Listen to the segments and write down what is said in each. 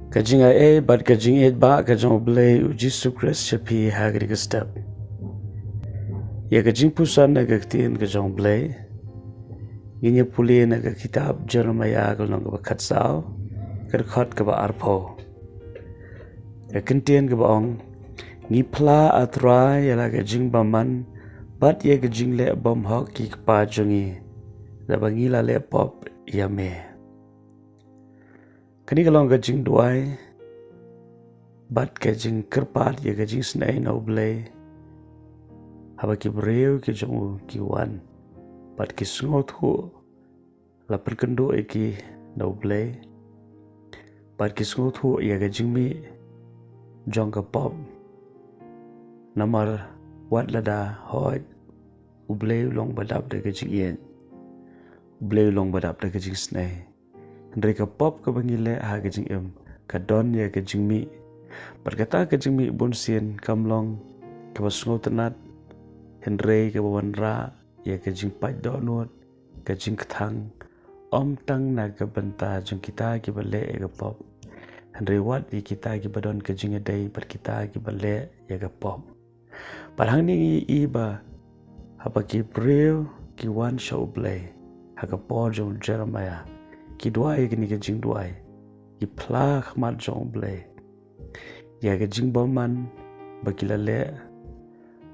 Kajing ai but kajing et ba kajong blay Jesus Christ chapi hagri ka step. Ya kajing pusan na kaktiin kajong blay. Ginya puli na ka kitab Jeremiah kalong ka bakat sao. Karkot ka ba arpo. Ka kintien ka baong. Ngi pla atra yala kajing baman. Bat ya kajing le bymhok ki kpa jongi. Dabangila le pop yame. Kani kalong kajing duai. Bat kajing kerpat ya kajing snai na blay. Haba ki breu ki jongu ki wan. Bat ki sungot hu. Lapan kendo ki na blay. Bat ki sungot hu ya kajing mi. Jong ka pop. Namar wat lada hoi. Ublay long badap da kajing yen. Ublay long badap da kajing snai. Ndri ka pop ka bangile ha kajing em. Ka don ya kajing mi. Berkata kajing mi bun sien kamlong ka basungot tenat. Hendrei ka bawanra ya kajing pat do nuot. Kajing ketang. Om tang na ka benta jong kita ki bale ya ka pop. Hendrei wat ya kita ki badon kajing adai per kita ki bale ya ka pop. Parhang ni iba haba ki breu ki wan show blay. Haka po jong Jeremiah. Ki duai ki ni kajing duai. Ki pla khmat jong blay. Ya kajing boman bagila le.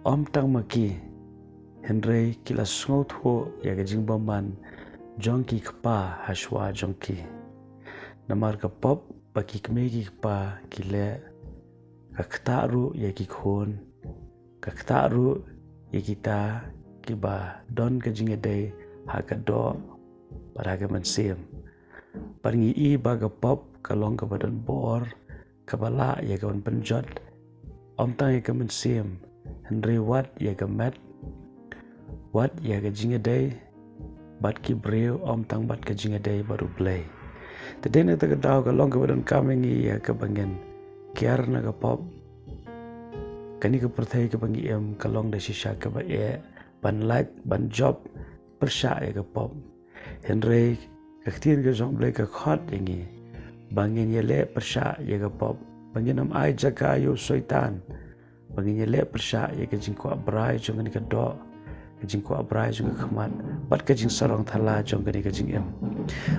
Om tang maki. Hendrei kila sungot ho ya kajing boman. Jong ki kpa hashwa jong ki. Namar ka pop baki kme ki kpa ki le. Ka ktaru ya ki khon. Ka ktaru ya kita ki ba don kajing adai haka do para ka mansiem. Paringi i baga pop kalong ka badan bor. Kabala ya kawan penjot. Om tang ya kaman siem. Hendrei wat ya kamet. Wat ya ka jingadai. Bat ki breu om tang bat ka jingadai baru blay. Tadena ta ka daw kalong ka badan kamengi ya ka bangin. Kiar na ka pop. Kani ka perthai ka bangi em kalong da shisha ka ba e. Ban light ban job. Persya ya ka pop. Hendrei ka ktien ka jong blay ka khot yangi. Bangin yele persya ya ka pop. Bangin am ai jaga yo soitan. Bangin yele persya ya ka jing kwa brai jong ni ka do. Ka jing kwa brai jong ka khamat. Bat ka jing sarong thala jong ka ni ka jing em.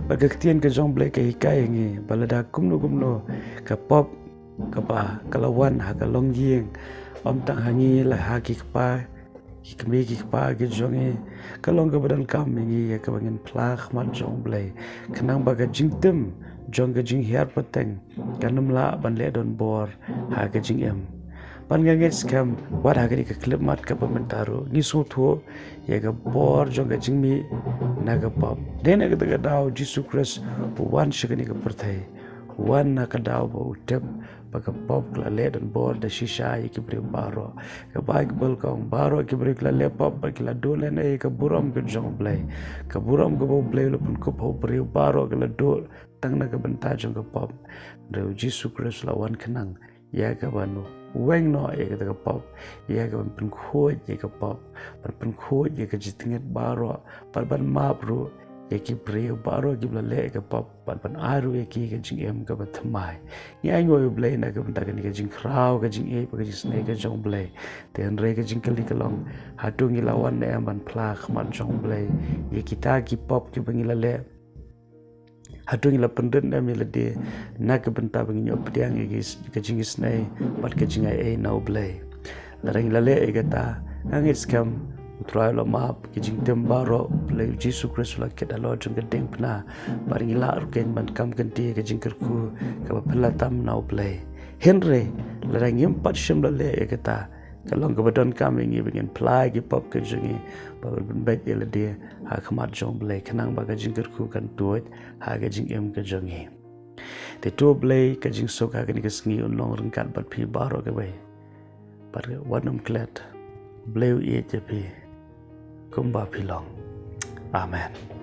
Bat ka ktien ka jong blay ka hikai yangi. Balada kumno ka pop. Ka ba kalawan ha ka long ying. Om tang hangi la ha ki kpa. Ki kami ki kpa ki jongi. Kalong ka badan kam yangi ya ka bangin pla khamat jong blay. Kenang ba ka jing tim. Jong ka jing hiar pateng. Kanam la ban le don bor. Ha ka jing em. Pan ngangit skam. Wat ha ka di ka klip mat ka pamentaru. Ngisut ho. Ya ka bor jong ka jing mi. Na ka pop. Dena ka taga daw Jesus Christ. Wan siya ka ni ka perthai. Wan na ka daw ba utep. Baka pop kla le don bor da shisha ya ki beri baro. Ka baik balkong baro ki beri kla le pop. Baki la dole na ka buram ka jong blay. Ka buram ka bau blay lupun kup ho beri baro ka la dole. Tang na ka benta jong ka pop. Reu Jesus Christ lawan kenang. Ya ka banu. Weng no ya ka pop. Ya ka ban penkhoj ya ka pop. Ban penkhoj ya ka jitinget baro. Ban map ru. Ya ki breu baro ki bla le ka pop. Ban aru ya ki ka jing em ka bathamai. Ya ngoy blay na ka benta ka ni ka jing kraw ka jing e pa ka jing snai ka jong blay. Ten re ka jing kali kalong. Hatu ngi lawan na em ban plak mat jong blay. Ya kita ki pop ki bangila le. Hatu ngi la pendent na mila de. Na ka benta bangi nyop diang ka jing snai. Bat ka jing ai na blay. Larang la le ka ta. Angit skam. Utrai lo maap ki jing tem baro play Jesus Christ la ket alo jong ka deng pna baring la ruken ban kam kanti ka jing kerku ka pala tam now play Henry larang yem pat shim la le ka ta kalong ka badon kam ngi bingen play ki pop ka jingi ba ban bet ele de ha khamat jong play khanang ba ka jing kerku kan tuot ha ka jing em ka jongi te to play ka jing so ka ni ka sngi unlong rengkat bat phi baro ka bai par wanam klet bleu e jepi kumba pilong. Amen.